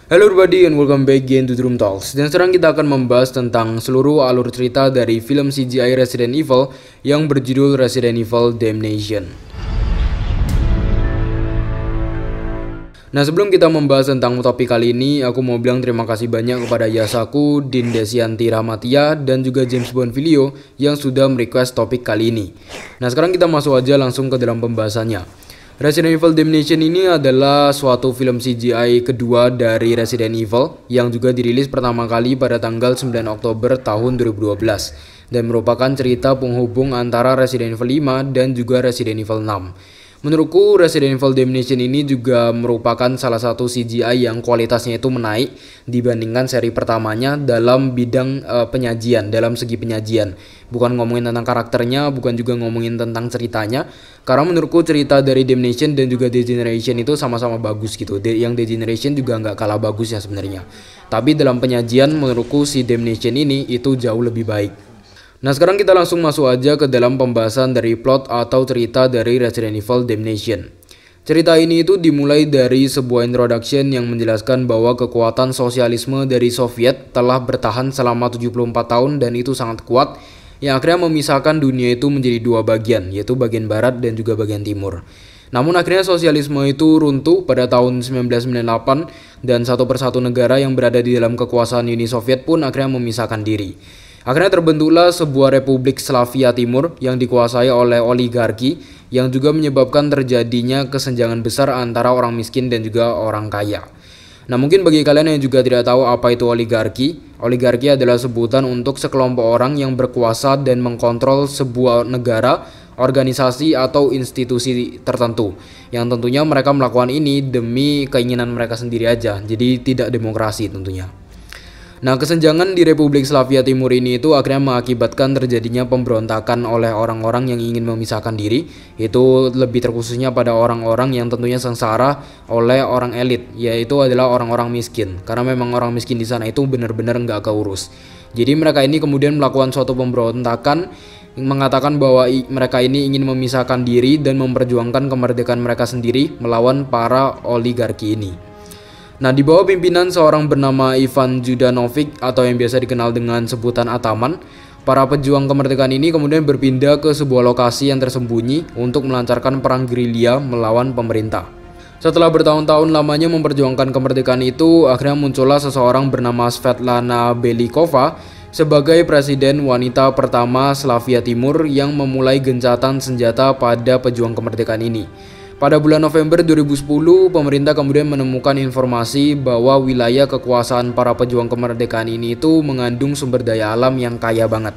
Hello everybody and welcome back again to Drum Talks. Dan sekarang kita akan membahas tentang seluruh alur cerita dari film CGI Resident Evil yang berjudul Resident Evil Damnation. Nah, sebelum kita membahas tentang topik kali ini, aku mau bilang terima kasih banyak kepada Yasaku, Dindesianti Rahmatia, dan juga James Bonfilio yang sudah merequest topik kali ini. Nah, sekarang kita masuk aja langsung ke dalam pembahasannya. Resident Evil Damnation ini adalah suatu film CGI kedua dari Resident Evil yang juga dirilis pertama kali pada tanggal 9 Oktober tahun 2012 dan merupakan cerita penghubung antara Resident Evil 5 dan juga Resident Evil 6. Menurutku Resident Evil Damnation ini juga merupakan salah satu CGI yang kualitasnya itu menaik dibandingkan seri pertamanya dalam bidang penyajian, dalam segi penyajian. Bukan ngomongin tentang karakternya, bukan juga ngomongin tentang ceritanya. Karena menurutku cerita dari Damnation dan juga Degeneration itu sama-sama bagus gitu. Yang Degeneration juga nggak kalah bagus ya sebenarnya. Tapi dalam penyajian menurutku si Damnation ini itu jauh lebih baik. Nah, sekarang kita langsung masuk aja ke dalam pembahasan dari plot atau cerita dari Resident Evil Damnation. Cerita ini itu dimulai dari sebuah introduction yang menjelaskan bahwa kekuatan sosialisme dari Soviet telah bertahan selama 74 tahun dan itu sangat kuat, yang akhirnya memisahkan dunia itu menjadi dua bagian, yaitu bagian barat dan juga bagian timur. Namun akhirnya sosialisme itu runtuh pada tahun 1998 dan satu persatu negara yang berada di dalam kekuasaan Uni Soviet pun akhirnya memisahkan diri. Akhirnya terbentuklah sebuah Republik Slavia Timur yang dikuasai oleh oligarki yang juga menyebabkan terjadinya kesenjangan besar antara orang miskin dan juga orang kaya. Nah, mungkin bagi kalian yang juga tidak tahu apa itu oligarki, oligarki adalah sebutan untuk sekelompok orang yang berkuasa dan mengkontrol sebuah negara, organisasi atau institusi tertentu. Yang tentunya mereka melakukan ini demi keinginan mereka sendiri aja, jadi tidak demokrasi tentunya. Nah, kesenjangan di Republik Slavia Timur ini itu akhirnya mengakibatkan terjadinya pemberontakan oleh orang-orang yang ingin memisahkan diri. Itu lebih terkhususnya pada orang-orang yang tentunya sengsara oleh orang elit, yaitu adalah orang-orang miskin. Karena memang orang miskin di sana itu benar-benar nggak keurus. Jadi mereka ini kemudian melakukan suatu pemberontakan, mengatakan bahwa mereka ini ingin memisahkan diri dan memperjuangkan kemerdekaan mereka sendiri melawan para oligarki ini. Nah, di bawah pimpinan seorang bernama Ivan Judanovic atau yang biasa dikenal dengan sebutan Ataman, para pejuang kemerdekaan ini kemudian berpindah ke sebuah lokasi yang tersembunyi untuk melancarkan perang gerilya melawan pemerintah. Setelah bertahun-tahun lamanya memperjuangkan kemerdekaan itu, akhirnya muncullah seseorang bernama Svetlana Belikova sebagai presiden wanita pertama Slavia Timur yang memulai gencatan senjata pada pejuang kemerdekaan ini. Pada bulan November 2010, pemerintah kemudian menemukan informasi bahwa wilayah kekuasaan para pejuang kemerdekaan ini itu mengandung sumber daya alam yang kaya banget.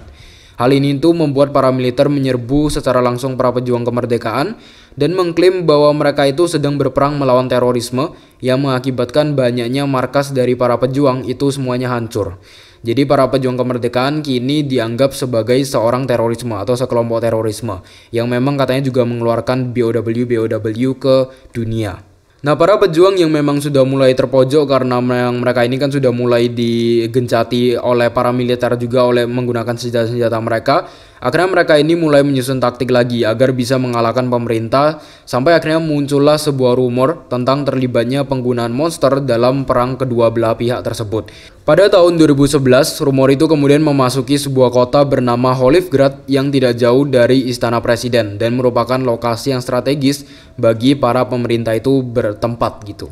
Hal ini itu membuat para militer menyerbu secara langsung para pejuang kemerdekaan dan mengklaim bahwa mereka itu sedang berperang melawan terorisme yang mengakibatkan banyaknya markas dari para pejuang itu semuanya hancur. Jadi para pejuang kemerdekaan kini dianggap sebagai seorang terorisme atau sekelompok terorisme yang memang katanya juga mengeluarkan BOW ke dunia. Nah, para pejuang yang memang sudah mulai terpojok karena mereka ini kan sudah mulai digencati oleh para militer juga oleh menggunakan senjata-senjata mereka. Akhirnya mereka ini mulai menyusun taktik lagi agar bisa mengalahkan pemerintah sampai akhirnya muncullah sebuah rumor tentang terlibatnya penggunaan monster dalam perang kedua belah pihak tersebut. Pada tahun 2011, rumor itu kemudian memasuki sebuah kota bernama Holivgrad yang tidak jauh dari Istana Presiden dan merupakan lokasi yang strategis bagi para pemerintah itu bertempat gitu.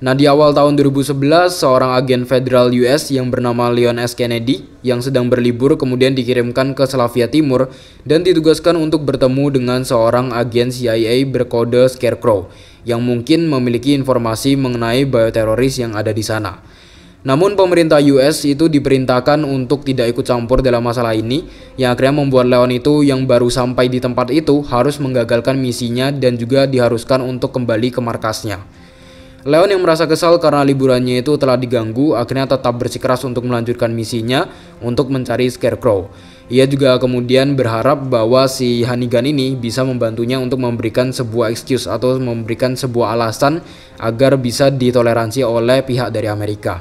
Nah, di awal tahun 2011, seorang agen federal US yang bernama Leon S. Kennedy yang sedang berlibur kemudian dikirimkan ke Slavia Timur dan ditugaskan untuk bertemu dengan seorang agen CIA berkode Scarecrow yang mungkin memiliki informasi mengenai bioteroris yang ada di sana. Namun pemerintah US itu diperintahkan untuk tidak ikut campur dalam masalah ini, yang akhirnya membuat Leon itu yang baru sampai di tempat itu harus menggagalkan misinya dan juga diharuskan untuk kembali ke markasnya. Leon yang merasa kesal karena liburannya itu telah diganggu akhirnya tetap bersikeras untuk melanjutkan misinya untuk mencari Scarecrow. Ia juga kemudian berharap bahwa si Hannigan ini bisa membantunya untuk memberikan sebuah excuse atau memberikan sebuah alasan agar bisa ditoleransi oleh pihak dari Amerika.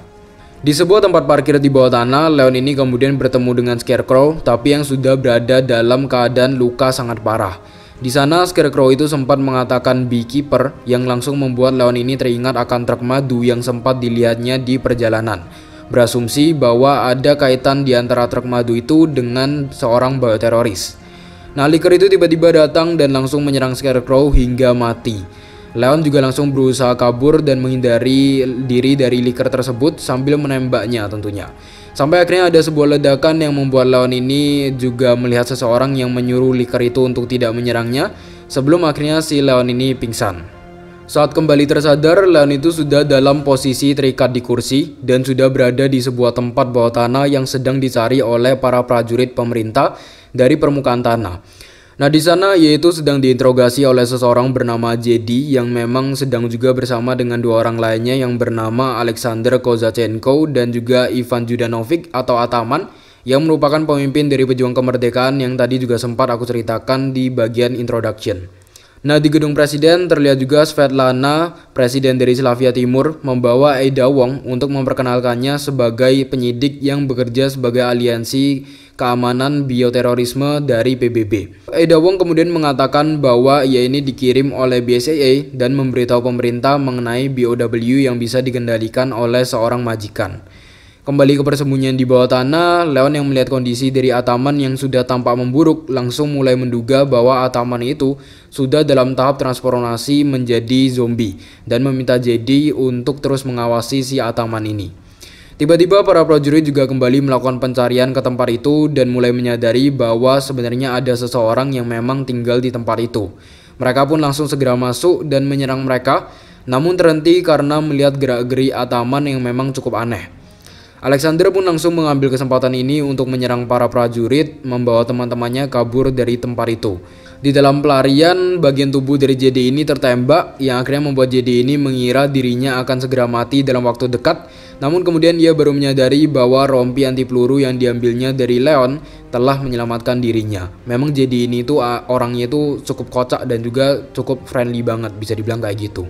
Di sebuah tempat parkir di bawah tanah, Leon ini kemudian bertemu dengan Scarecrow tapi yang sudah berada dalam keadaan luka sangat parah. Di sana Scarecrow itu sempat mengatakan beekeeper yang langsung membuat Leon ini teringat akan truk madu yang sempat dilihatnya di perjalanan. Berasumsi bahwa ada kaitan di antara truk madu itu dengan seorang bioteroris. Nah, Licker itu tiba-tiba datang dan langsung menyerang Scarecrow hingga mati. Leon juga langsung berusaha kabur dan menghindari diri dari Licker tersebut sambil menembaknya tentunya. Sampai akhirnya ada sebuah ledakan yang membuat Leon ini juga melihat seseorang yang menyuruh Licker itu untuk tidak menyerangnya sebelum akhirnya si Leon ini pingsan. Saat kembali tersadar, Leon itu sudah dalam posisi terikat di kursi dan sudah berada di sebuah tempat bawah tanah yang sedang dicari oleh para prajurit pemerintah dari permukaan tanah. Nah, di sana yaitu sedang diinterogasi oleh seseorang bernama JD yang memang sedang juga bersama dengan dua orang lainnya yang bernama Alexander Kozachenko dan juga Ivan Judanovic atau Ataman yang merupakan pemimpin dari pejuang kemerdekaan yang tadi juga sempat aku ceritakan di bagian introduction. Nah, di gedung presiden terlihat juga Svetlana, presiden dari Slavia Timur, membawa Ada Wong untuk memperkenalkannya sebagai penyidik yang bekerja sebagai aliansi keamanan bioterorisme dari PBB. Ada Wong kemudian mengatakan bahwa ia ini dikirim oleh BSAA dan memberitahu pemerintah mengenai BOW yang bisa dikendalikan oleh seorang majikan. Kembali ke persembunyian di bawah tanah, Leon yang melihat kondisi dari Ataman yang sudah tampak memburuk langsung mulai menduga bahwa Ataman itu sudah dalam tahap transformasi menjadi zombie dan meminta JD untuk terus mengawasi si Ataman ini. Tiba-tiba para prajurit juga kembali melakukan pencarian ke tempat itu dan mulai menyadari bahwa sebenarnya ada seseorang yang memang tinggal di tempat itu. Mereka pun langsung segera masuk dan menyerang mereka, namun terhenti karena melihat gerak-geri Ataman yang memang cukup aneh. Alexander pun langsung mengambil kesempatan ini untuk menyerang para prajurit, membawa teman-temannya kabur dari tempat itu. Di dalam pelarian, bagian tubuh dari JD ini tertembak, yang akhirnya membuat JD ini mengira dirinya akan segera mati dalam waktu dekat. Namun kemudian ia baru menyadari bahwa rompi anti peluru yang diambilnya dari Leon telah menyelamatkan dirinya. Memang JD ini tuh orangnya itu cukup kocak dan juga cukup friendly banget, bisa dibilang kayak gitu.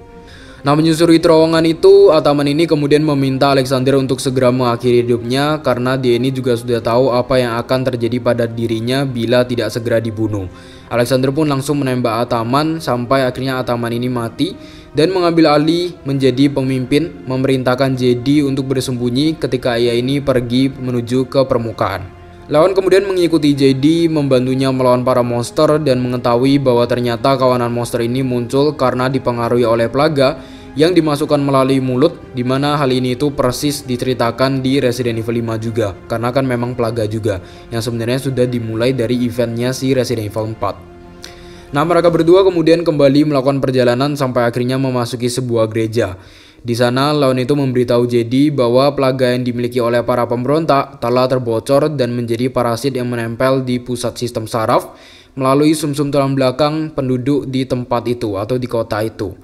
Nah, menyusuri terowongan itu, Ataman ini kemudian meminta Alexander untuk segera mengakhiri hidupnya karena dia ini juga sudah tahu apa yang akan terjadi pada dirinya bila tidak segera dibunuh. Alexander pun langsung menembak Ataman sampai akhirnya Ataman ini mati dan mengambil alih menjadi pemimpin, memerintahkan JD untuk bersembunyi ketika ia ini pergi menuju ke permukaan. Leon kemudian mengikuti JD, membantunya melawan para monster dan mengetahui bahwa ternyata kawanan monster ini muncul karena dipengaruhi oleh plaga yang dimasukkan melalui mulut, dimana hal ini itu persis diceritakan di Resident Evil 5 juga, karena kan memang plaga juga yang sebenarnya sudah dimulai dari eventnya si Resident Evil 4. Nah, mereka berdua kemudian kembali melakukan perjalanan sampai akhirnya memasuki sebuah gereja. Di sana, Leon itu memberitahu JD bahwa plaga yang dimiliki oleh para pemberontak telah terbocor dan menjadi parasit yang menempel di pusat sistem saraf melalui sumsum tulang belakang penduduk di tempat itu atau di kota itu.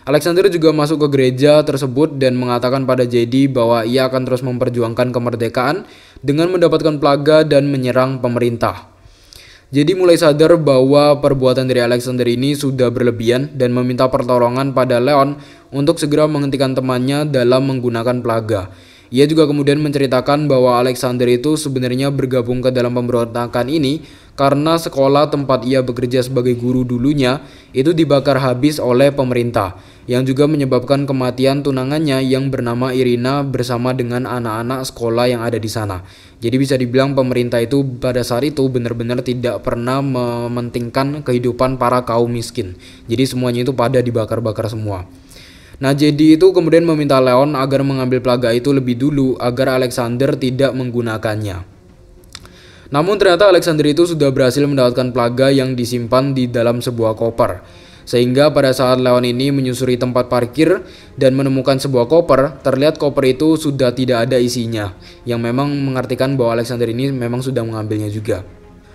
Alexander juga masuk ke gereja tersebut dan mengatakan pada JD bahwa ia akan terus memperjuangkan kemerdekaan dengan mendapatkan plaga dan menyerang pemerintah. JD mulai sadar bahwa perbuatan dari Alexander ini sudah berlebihan dan meminta pertolongan pada Leon untuk segera menghentikan temannya dalam menggunakan plaga. Ia juga kemudian menceritakan bahwa Alexander itu sebenarnya bergabung ke dalam pemberontakan ini karena sekolah tempat ia bekerja sebagai guru dulunya itu dibakar habis oleh pemerintah, yang juga menyebabkan kematian tunangannya yang bernama Irina bersama dengan anak-anak sekolah yang ada di sana. Jadi bisa dibilang pemerintah itu pada saat itu benar-benar tidak pernah mementingkan kehidupan para kaum miskin. Jadi semuanya itu pada dibakar-bakar semua. Nah, JD itu kemudian meminta Leon agar mengambil plaga itu lebih dulu agar Alexander tidak menggunakannya. Namun ternyata Alexander itu sudah berhasil mendapatkan plaga yang disimpan di dalam sebuah koper. Sehingga pada saat Leon ini menyusuri tempat parkir dan menemukan sebuah koper, terlihat koper itu sudah tidak ada isinya, yang memang mengartikan bahwa Alexander ini memang sudah mengambilnya juga.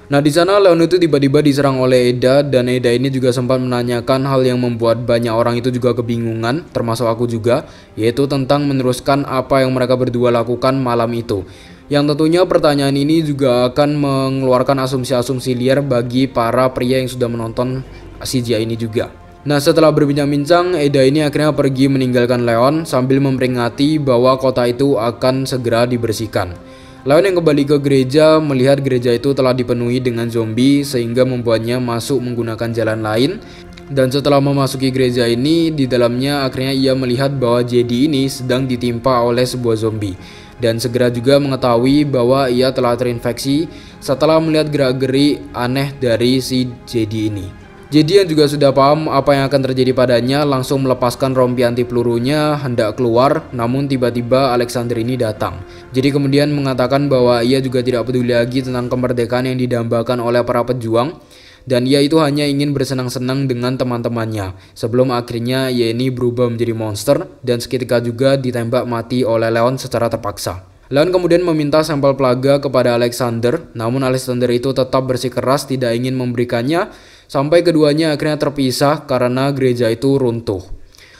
Nah, di sana Leon itu tiba-tiba diserang oleh Ada dan Ada ini juga sempat menanyakan hal yang membuat banyak orang itu juga kebingungan, termasuk aku juga, yaitu tentang meneruskan apa yang mereka berdua lakukan malam itu. Yang tentunya pertanyaan ini juga akan mengeluarkan asumsi-asumsi liar bagi para pria yang sudah menonton CGI ini juga. Nah, setelah berbincang-bincang, Ada ini akhirnya pergi meninggalkan Leon sambil memperingati bahwa kota itu akan segera dibersihkan. Leon yang kembali ke gereja melihat gereja itu telah dipenuhi dengan zombie sehingga membuatnya masuk menggunakan jalan lain. Dan setelah memasuki gereja ini, di dalamnya akhirnya ia melihat bahwa JD ini sedang ditimpa oleh sebuah zombie. Dan segera juga mengetahui bahwa ia telah terinfeksi setelah melihat gerak-geri aneh dari si JD ini. JD yang juga sudah paham apa yang akan terjadi padanya langsung melepaskan rompi anti pelurunya hendak keluar, namun tiba-tiba Alexander ini datang. JD kemudian mengatakan bahwa ia juga tidak peduli lagi tentang kemerdekaan yang didambakan oleh para pejuang, dan ia itu hanya ingin bersenang-senang dengan teman-temannya sebelum akhirnya ia ini berubah menjadi monster dan seketika juga ditembak mati oleh Leon secara terpaksa. Leon kemudian meminta sampel plaga kepada Alexander, namun Alexander itu tetap bersikeras tidak ingin memberikannya sampai keduanya akhirnya terpisah karena gereja itu runtuh.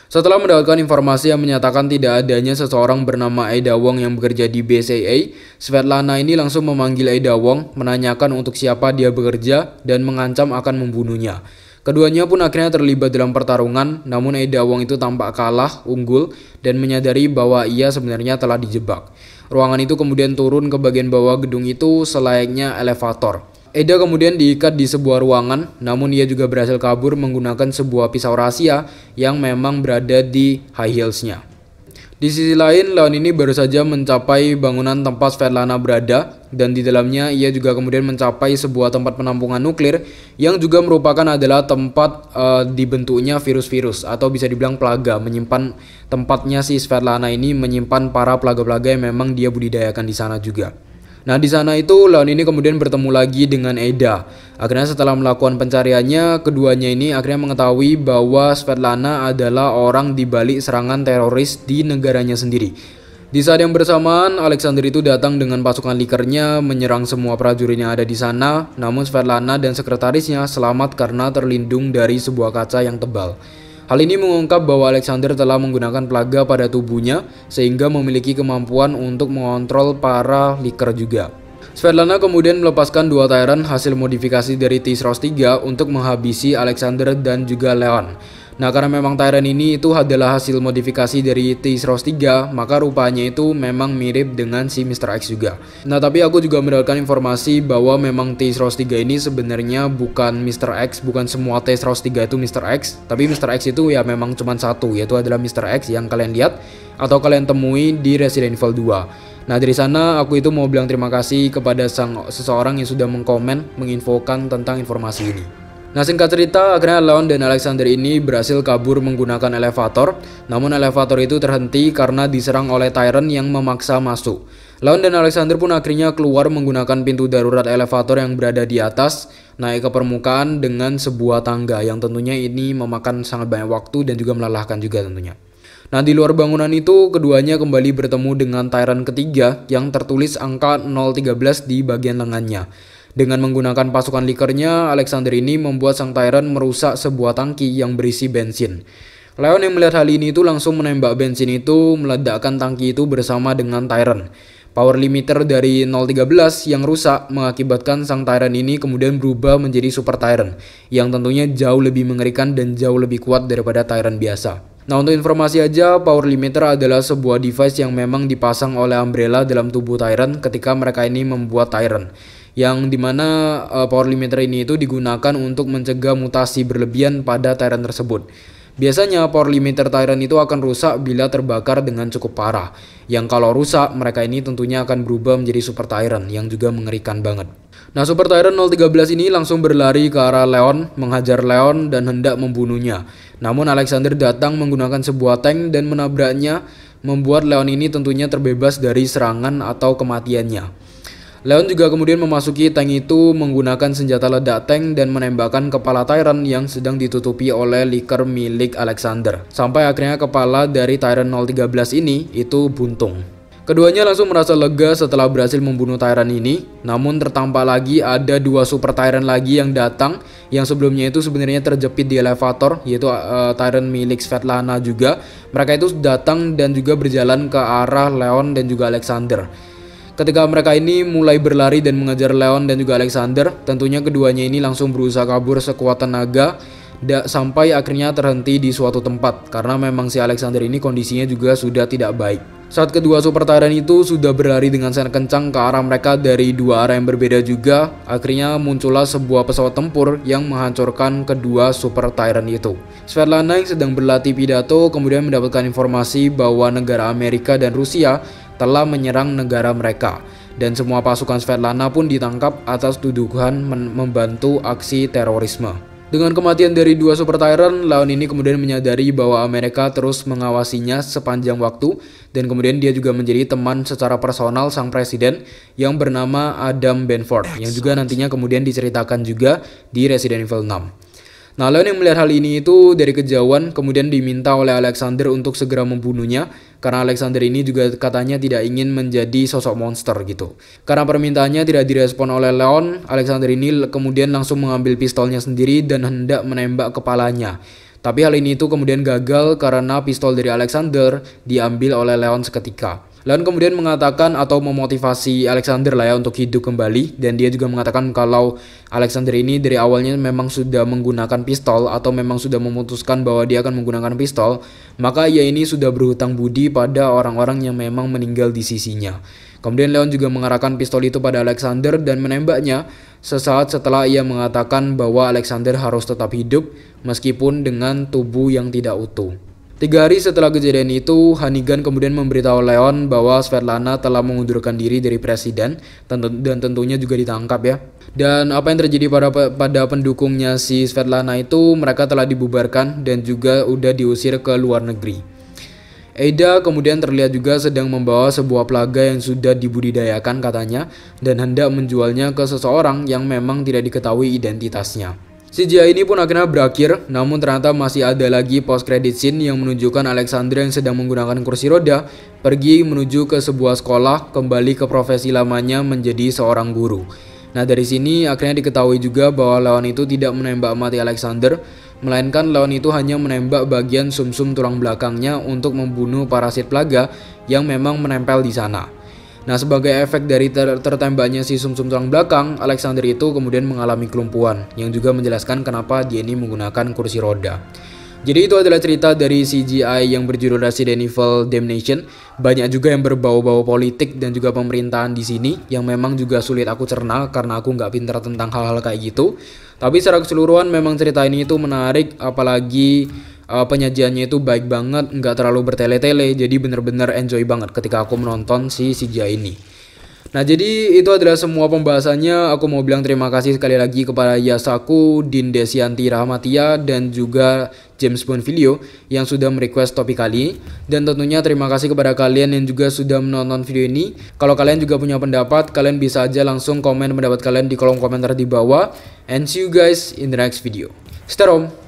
Setelah mendapatkan informasi yang menyatakan tidak adanya seseorang bernama Ada Wong yang bekerja di BCA, Svetlana ini langsung memanggil Ada Wong, menanyakan untuk siapa dia bekerja dan mengancam akan membunuhnya. Keduanya pun akhirnya terlibat dalam pertarungan, namun Ada Wong itu tampak kalah, unggul, dan menyadari bahwa ia sebenarnya telah dijebak. Ruangan itu kemudian turun ke bagian bawah gedung itu selayaknya elevator. Ada kemudian diikat di sebuah ruangan, namun ia juga berhasil kabur menggunakan sebuah pisau rahasia yang memang berada di high heels-nya. Di sisi lain, Leon ini baru saja mencapai bangunan tempat Svetlana berada, dan di dalamnya ia juga kemudian mencapai sebuah tempat penampungan nuklir yang juga merupakan adalah tempat dibentuknya virus-virus atau bisa dibilang plaga, menyimpan tempatnya si Svetlana ini menyimpan para plaga-plaga yang memang dia budidayakan di sana juga. Nah, di sana itu Leon ini kemudian bertemu lagi dengan Ada. Akhirnya setelah melakukan pencariannya, keduanya ini akhirnya mengetahui bahwa Svetlana adalah orang di balik serangan teroris di negaranya sendiri. Di saat yang bersamaan, Alexander itu datang dengan pasukan likernya menyerang semua prajurit yang ada di sana, namun Svetlana dan sekretarisnya selamat karena terlindung dari sebuah kaca yang tebal. Hal ini mengungkap bahwa Alexander telah menggunakan plaga pada tubuhnya sehingga memiliki kemampuan untuk mengontrol para liker juga. Svetlana kemudian melepaskan 2 Tyrant hasil modifikasi dari T-Sross 3 untuk menghabisi Alexander dan juga Leon. Nah, karena memang Tyrant ini itu adalah hasil modifikasi dari T-Sross 3, maka rupanya itu memang mirip dengan si Mr. X juga. Nah, tapi aku juga mendapatkan informasi bahwa memang T-Sross 3 ini sebenarnya bukan Mr. X, bukan semua T-Sross 3 itu Mr. X, tapi Mr. X itu ya memang cuma satu, yaitu adalah Mr. X yang kalian lihat atau kalian temui di Resident Evil 2. Nah, dari sana aku itu mau bilang terima kasih kepada seseorang yang sudah mengkomen, menginfokan tentang informasi ini. Nah, singkat cerita, akhirnya Leon dan Alexander ini berhasil kabur menggunakan elevator, namun elevator itu terhenti karena diserang oleh Tyrant yang memaksa masuk. Leon dan Alexander pun akhirnya keluar menggunakan pintu darurat elevator yang berada di atas, naik ke permukaan dengan sebuah tangga yang tentunya ini memakan sangat banyak waktu dan juga melelahkan juga tentunya. Nah, di luar bangunan itu, keduanya kembali bertemu dengan Tyrant ketiga yang tertulis angka 013 di bagian lengannya. Dengan menggunakan pasukan likernya, Alexander ini membuat sang Tyrant merusak sebuah tangki yang berisi bensin. Leon yang melihat hal ini itu langsung menembak bensin itu, meledakkan tangki itu bersama dengan Tyrant. Power limiter dari 013 yang rusak mengakibatkan sang Tyrant ini kemudian berubah menjadi Super Tyrant, yang tentunya jauh lebih mengerikan dan jauh lebih kuat daripada Tyrant biasa. Nah, untuk informasi aja, power limiter adalah sebuah device yang memang dipasang oleh Umbrella dalam tubuh Tyrant ketika mereka ini membuat Tyrant, yang dimana power limiter ini itu digunakan untuk mencegah mutasi berlebihan pada Tyrant tersebut. Biasanya power limiter Tyrant itu akan rusak bila terbakar dengan cukup parah, yang kalau rusak mereka ini tentunya akan berubah menjadi Super Tyrant yang juga mengerikan banget. Nah, Super Tyrant 013 ini langsung berlari ke arah Leon, menghajar Leon dan hendak membunuhnya. Namun Alexander datang menggunakan sebuah tank dan menabraknya, membuat Leon ini tentunya terbebas dari serangan atau kematiannya. Leon juga kemudian memasuki tank itu menggunakan senjata ledak tank dan menembakkan kepala Tyrant yang sedang ditutupi oleh liker milik Alexander. Sampai akhirnya kepala dari Tyrant 013 ini itu buntung. Keduanya langsung merasa lega setelah berhasil membunuh Tyrant ini, namun tertampak lagi ada 2 Super Tyrant lagi yang datang, yang sebelumnya itu sebenarnya terjepit di elevator, yaitu Tyrant milik Svetlana juga. Mereka itu datang dan juga berjalan ke arah Leon dan juga Alexander. Ketika mereka ini mulai berlari dan mengejar Leon dan juga Alexander, tentunya keduanya ini langsung berusaha kabur sekuat tenaga. sampai akhirnya terhenti di suatu tempat karena memang si Alexander ini kondisinya juga sudah tidak baik. Saat kedua Super Tyrant itu sudah berlari dengan sangat kencang ke arah mereka dari dua arah yang berbeda juga, akhirnya muncullah sebuah pesawat tempur yang menghancurkan kedua Super Tyrant itu. Svetlana yang sedang berlatih pidato kemudian mendapatkan informasi bahwa negara Amerika dan Rusia telah menyerang negara mereka, dan semua pasukan Svetlana pun ditangkap atas tuduhan membantu aksi terorisme. Dengan kematian dari dua Super Tyrant, Leon ini kemudian menyadari bahwa Amerika terus mengawasinya sepanjang waktu, dan kemudian dia juga menjadi teman secara personal sang presiden yang bernama Adam Benford, yang juga nantinya kemudian diceritakan juga di Resident Evil 6. Nah, Leon yang melihat hal ini itu dari kejauhan kemudian diminta oleh Alexander untuk segera membunuhnya, karena Alexander ini juga katanya tidak ingin menjadi sosok monster gitu. Karena permintaannya tidak direspon oleh Leon, Alexander ini kemudian langsung mengambil pistolnya sendiri dan hendak menembak kepalanya. Tapi hal ini itu kemudian gagal karena pistol dari Alexander diambil oleh Leon seketika. Leon kemudian mengatakan atau memotivasi Alexander lah ya untuk hidup kembali, dan dia juga mengatakan kalau Alexander ini dari awalnya memang sudah menggunakan pistol atau memang sudah memutuskan bahwa dia akan menggunakan pistol, maka ia ini sudah berhutang budi pada orang-orang yang memang meninggal di sisinya. Kemudian Leon juga mengarahkan pistol itu pada Alexander dan menembaknya sesaat setelah ia mengatakan bahwa Alexander harus tetap hidup meskipun dengan tubuh yang tidak utuh. 3 hari setelah kejadian itu, Hannigan kemudian memberitahu Leon bahwa Svetlana telah mengundurkan diri dari presiden dan tentunya juga ditangkap ya. Dan apa yang terjadi pada pendukungnya si Svetlana itu, mereka telah dibubarkan dan juga udah diusir ke luar negeri. Ada kemudian terlihat juga sedang membawa sebuah plaga yang sudah dibudidayakan katanya dan hendak menjualnya ke seseorang yang memang tidak diketahui identitasnya. CGI ini pun akhirnya berakhir, namun ternyata masih ada lagi post credit scene yang menunjukkan Alexander yang sedang menggunakan kursi roda pergi menuju ke sebuah sekolah, kembali ke profesi lamanya menjadi seorang guru. Nah, dari sini akhirnya diketahui juga bahwa Leon itu tidak menembak mati Alexander, melainkan Leon itu hanya menembak bagian sumsum tulang belakangnya untuk membunuh parasit plaga yang memang menempel di sana. Nah, sebagai efek dari tertembaknya si sumsum tulang belakang, Alexander itu kemudian mengalami kelumpuhan, yang juga menjelaskan kenapa dia ini menggunakan kursi roda. Jadi itu adalah cerita dari CGI yang berjudul Resident Evil Damnation. Banyak juga yang berbau-bau politik dan juga pemerintahan di sini, yang memang juga sulit aku cerna karena aku nggak pintar tentang hal-hal kayak gitu. Tapi secara keseluruhan memang cerita ini itu menarik, apalagi penyajiannya itu baik banget, nggak terlalu bertele-tele, jadi bener-bener enjoy banget ketika aku menonton si CGI ini. Nah, jadi itu adalah semua pembahasannya. Aku mau bilang terima kasih sekali lagi kepada Yasaku, Din Desianti Rahmatia, dan juga James Bonfilio yang sudah merequest topik kali. Dan tentunya terima kasih kepada kalian yang juga sudah menonton video ini. Kalau kalian juga punya pendapat, kalian bisa aja langsung komen pendapat kalian di kolom komentar di bawah. And see you guys in the next video. Stay home.